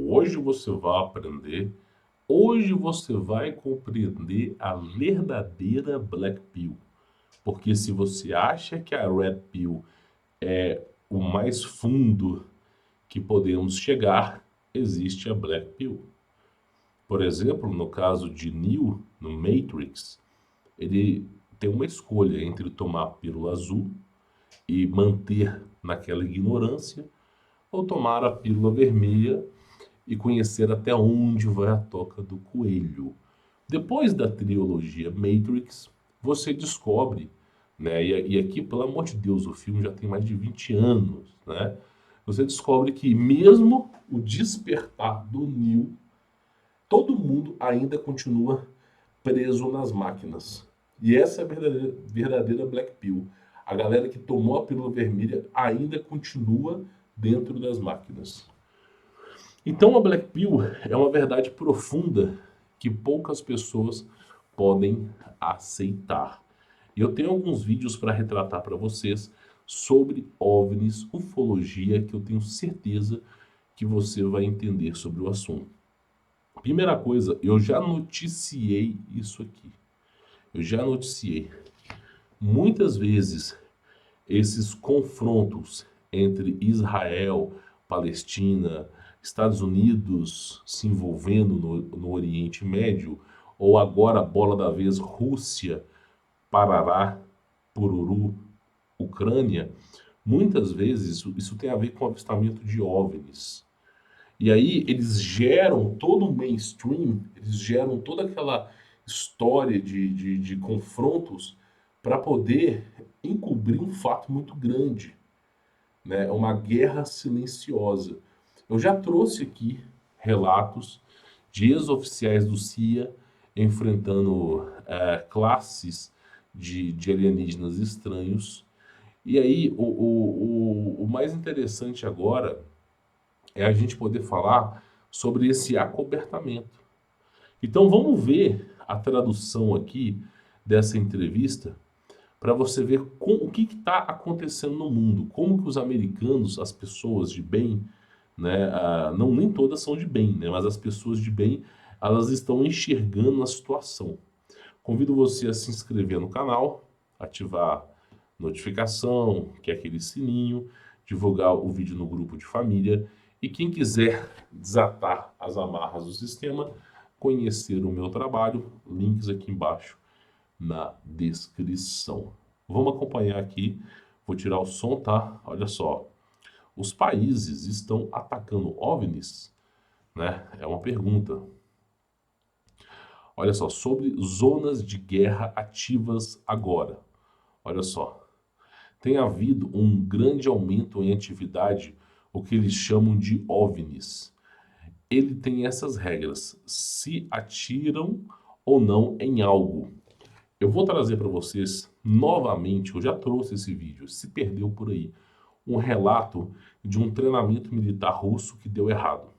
hoje você vai aprender, hoje você vai compreender a verdadeira Black Pill. Porque se você acha que a Red Pill é o mais fundo que podemos chegar, existe a Black Pill. Por exemplo, no caso de Neo, no Matrix, ele tem uma escolha entre tomar a pílula azul e manter naquela ignorância, ou tomar a pílula vermelha e conhecer até onde vai a toca do coelho. Depois da trilogia Matrix, você descobre, né, e aqui, pelo amor de Deus, o filme já tem mais de 20 anos, né? Você descobre que mesmo o despertar do Neo, todo mundo ainda continua preso nas máquinas. E essa é a verdadeira Black Pill. A galera que tomou a pílula vermelha ainda continua dentro das máquinas. Então a Black Pill é uma verdade profunda que poucas pessoas podem aceitar. E eu tenho alguns vídeos para retratar para vocês sobre OVNIs, ufologia, que eu tenho certeza que você vai entender sobre o assunto. Primeira coisa, eu já noticiei isso aqui. Eu já noticiei. Muitas vezes esses confrontos entre Israel, Palestina, Estados Unidos se envolvendo no Oriente Médio, ou agora a bola da vez Rússia, Parará, Pururu, Ucrânia, muitas vezes isso tem a ver com avistamento de OVNIs. E aí eles geram todo o mainstream, eles geram toda aquela história de confrontos para poder encobrir um fato muito grande, né? Uma guerra silenciosa. Eu já trouxe aqui relatos de ex-oficiais do CIA enfrentando classes de alienígenas estranhos. E aí, o mais interessante agora é a gente poder falar sobre esse acobertamento. Então vamos ver a tradução aqui dessa entrevista para você ver o que está acontecendo no mundo, como que os americanos, as pessoas de bem, né, não nem todas são de bem, né, mas as pessoas de bem, elas estão enxergando a situação. Convido você a se inscrever no canal, ativar notificação, que é aquele sininho, divulgar o vídeo no grupo de família e quem quiser desatar as amarras do sistema, conhecer o meu trabalho, links aqui embaixo na descrição. Vamos acompanhar aqui, vou tirar o som, tá? Olha só, os países estão atacando OVNIs, né? É uma pergunta. Olha só, sobre zonas de guerra ativas agora. Olha só, tem havido um grande aumento em atividade, o que eles chamam de OVNIs. Ele tem essas regras, se atiram ou não em algo. Eu vou trazer para vocês novamente, eu já trouxe esse vídeo, se perdeu por aí, um relato de um treinamento militar russo que deu errado.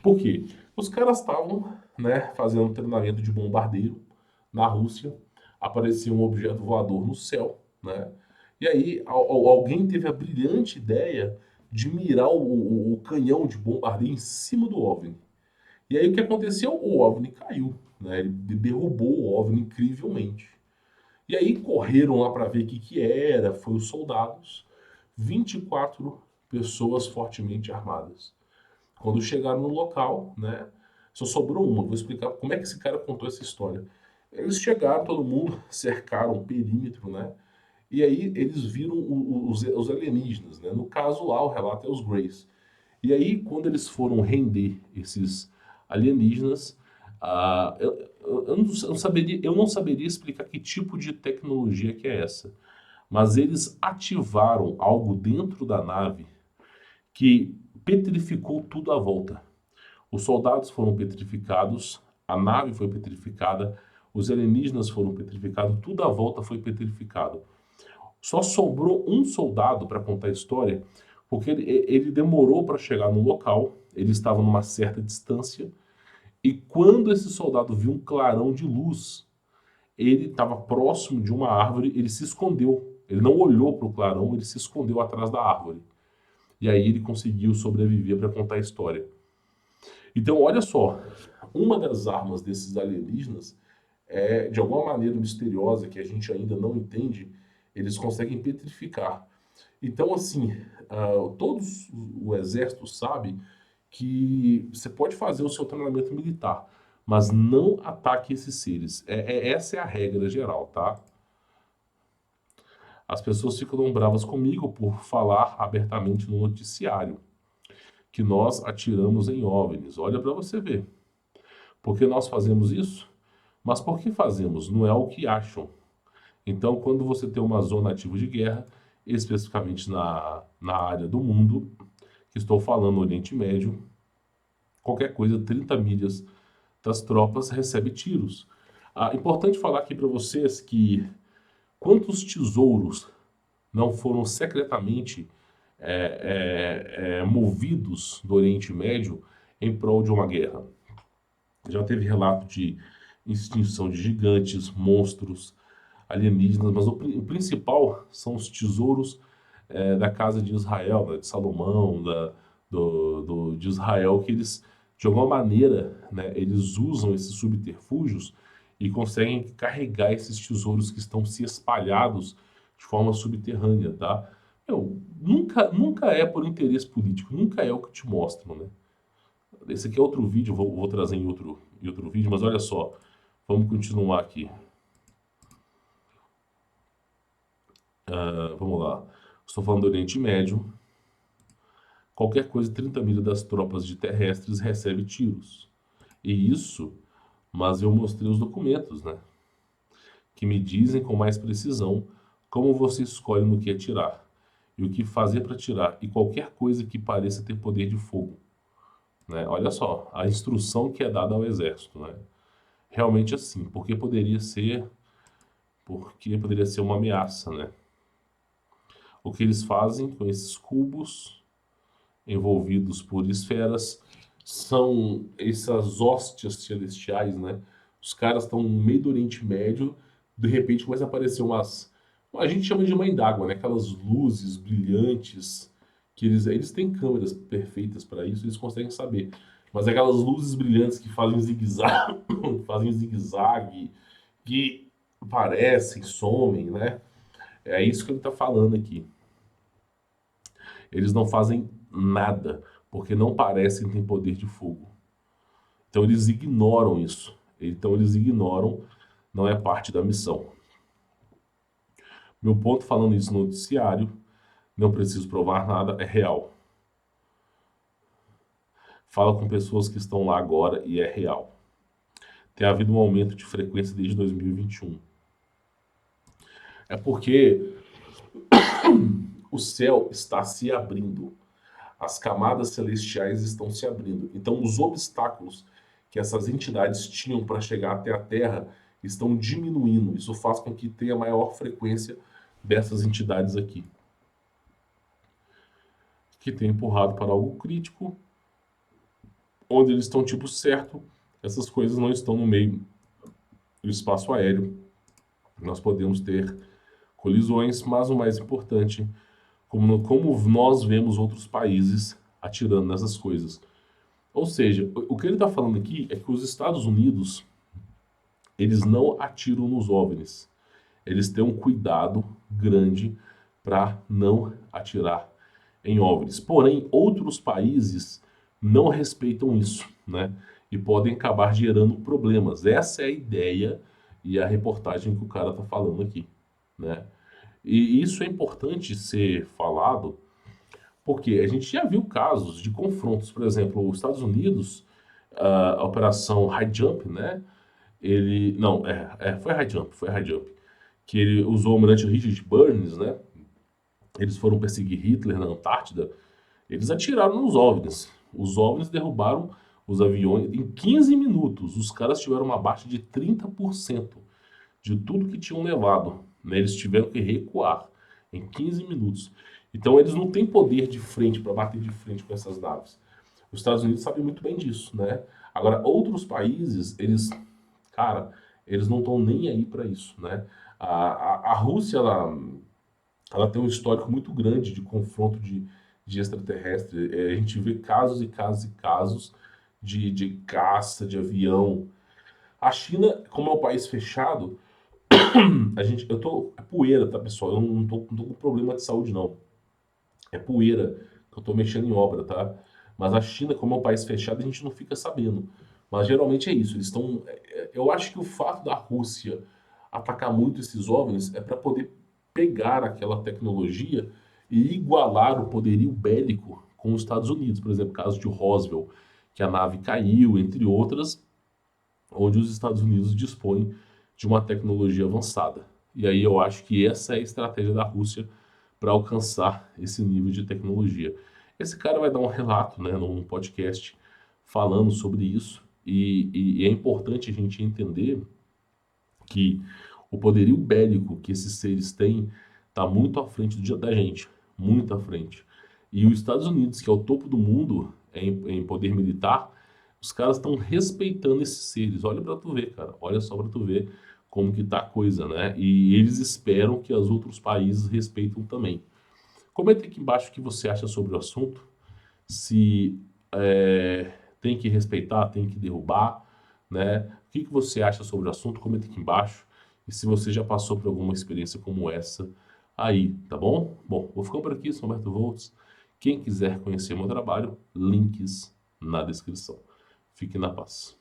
Por quê? Os caras estavam, né, fazendo um treinamento de bombardeiro na Rússia, aparecia um objeto voador no céu, né? E aí alguém teve a brilhante ideia de mirar o canhão de bombardeio em cima do OVNI. E aí o que aconteceu? O OVNI caiu, né? Ele derrubou o OVNI incrivelmente. E aí correram lá para ver o que era, foi os soldados, 24 pessoas fortemente armadas. Quando chegaram no local, né, só sobrou uma. Vou explicar como é que esse cara contou essa história. Eles chegaram, todo mundo, cercaram o perímetro, né? E aí eles viram os alienígenas, né? No caso lá, o relato é os Greys. E aí, quando eles foram render esses alienígenas, eu não saberia explicar que tipo de tecnologia que é essa. Mas eles ativaram algo dentro da nave que petrificou tudo à volta. Os soldados foram petrificados, a nave foi petrificada, os alienígenas foram petrificados, tudo à volta foi petrificado. Só sobrou um soldado para contar a história, porque ele demorou para chegar no local, ele estava numa certa distância, e quando esse soldado viu um clarão de luz, ele estava próximo de uma árvore, ele se escondeu. Ele não olhou para o clarão, ele se escondeu atrás da árvore. E aí ele conseguiu sobreviver para contar a história. Então, olha só, uma das armas desses alienígenas é, de alguma maneira misteriosa, que a gente ainda não entende, eles conseguem petrificar. Então, assim, todos o exército sabe que você pode fazer o seu treinamento militar, mas não ataque esses seres. Essa é a regra geral, tá? As pessoas ficam bravas comigo por falar abertamente no noticiário que nós atiramos em OVNIs. Olha para você ver. Por que nós fazemos isso? Mas por que fazemos? Não é o que acham. Então, quando você tem uma zona ativa de guerra, especificamente na área do mundo, que estou falando no Oriente Médio, qualquer coisa 30 milhas das tropas recebe tiros. Importante falar aqui para vocês que quantos tesouros não foram secretamente movidos do Oriente Médio em prol de uma guerra. Já teve relato de extinção de gigantes, monstros, alienígenas, mas o principal são os tesouros da casa de Israel, né, de Salomão, de Israel, que eles, de alguma maneira, né, eles usam esses subterfúgios e conseguem carregar esses tesouros que estão se espalhados de forma subterrânea, tá? Nunca é por interesse político, nunca é o que te mostram, né? Esse aqui é outro vídeo, vou trazer em outro vídeo, mas olha só, vamos continuar aqui. Vamos lá. Estou falando do Oriente Médio. Qualquer coisa, 30 milhas das tropas de terrestres recebe tiros. E isso, mas eu mostrei os documentos, né? Que me dizem com mais precisão como você escolhe no que atirar. E o que fazer para atirar. E qualquer coisa que pareça ter poder de fogo. Né? Olha só, a instrução que é dada ao exército, né? Realmente assim, porque poderia ser uma ameaça, né? O que eles fazem com esses cubos envolvidos por esferas são essas hóstias celestiais, né? Os caras estão no meio do Oriente Médio, de repente começa a aparecer a gente chama de mãe d'água, né? Aquelas luzes brilhantes que eles têm câmeras perfeitas para isso, eles conseguem saber. Mas aquelas luzes brilhantes que fazem zigue-zague, fazem zigue-zague, que aparecem, somem, né? É isso que ele está falando aqui. Eles não fazem nada, porque não parecem ter poder de fogo. Então eles ignoram isso. Então eles ignoram, não é parte da missão. Meu ponto falando isso no noticiário, não preciso provar nada, é real. Fala com pessoas que estão lá agora e é real. Tem havido um aumento de frequência desde 2021. É porque o céu está se abrindo. As camadas celestiais estão se abrindo. Então, os obstáculos que essas entidades tinham para chegar até a Terra estão diminuindo. Isso faz com que tenha maior frequência dessas entidades aqui, que tem empurrado para algo crítico, onde eles estão tipo certo, essas coisas não estão no meio do espaço aéreo. Nós podemos ter colisões, mas o mais importante, como nós vemos outros países atirando nessas coisas. Ou seja, o que ele está falando aqui é que os Estados Unidos, eles não atiram nos OVNIs. Eles têm um cuidado grande para não atirar em OVNIs. Porém, outros países não respeitam isso, né? E podem acabar gerando problemas. Essa é a ideia e a reportagem que o cara está falando aqui, né? E isso é importante ser falado porque a gente já viu casos de confrontos, por exemplo, os Estados Unidos, a operação High Jump, né? Ele, não, foi High Jump, que ele usou o almirante Richard Burns, né? Eles foram perseguir Hitler na Antártida, eles atiraram nos OVNIs. Os OVNIs derrubaram os aviões em 15 minutos. Os caras tiveram uma baixa de 30% de tudo que tinham levado, né? Eles tiveram que recuar em 15 minutos. Então eles não têm poder de frente para bater de frente com essas naves. Os Estados Unidos sabem muito bem disso, né? Agora, outros países, cara, eles não estão nem aí para isso, né? A Rússia, ela tem um histórico muito grande de confronto de extraterrestre. A gente vê casos e casos e casos de caça, de avião. A China, como é um país fechado, é poeira, tá, pessoal? Eu não tô com problema de saúde, não. É poeira, que eu tô mexendo em obra, tá? Mas a China, como é um país fechado, a gente não fica sabendo. Mas geralmente é isso, eles estão. Eu acho que o fato da Rússia atacar muito esses OVNIs é para poder pegar aquela tecnologia e igualar o poderio bélico com os Estados Unidos. Por exemplo, o caso de Roswell, que a nave caiu, entre outras, onde os Estados Unidos dispõem de uma tecnologia avançada. E aí eu acho que essa é a estratégia da Rússia para alcançar esse nível de tecnologia. Esse cara vai dar um relato, né, num podcast falando sobre isso, e é importante a gente entender que o poderio bélico que esses seres têm está muito à frente da gente, muito à frente. E os Estados Unidos, que é o topo do mundo em poder militar, os caras estão respeitando esses seres. Olha para tu ver, cara. Olha só para tu ver como que tá a coisa, né? E eles esperam que os outros países respeitem também. Comenta aqui embaixo o que você acha sobre o assunto. Se tem que respeitar, tem que derrubar, né? O que você acha sobre o assunto? Comenta aqui embaixo. E se você já passou por alguma experiência como essa aí, tá bom? Bom, vou ficando por aqui, sou Humberto Volts. Quem quiser conhecer meu trabalho, links na descrição. Fique na paz.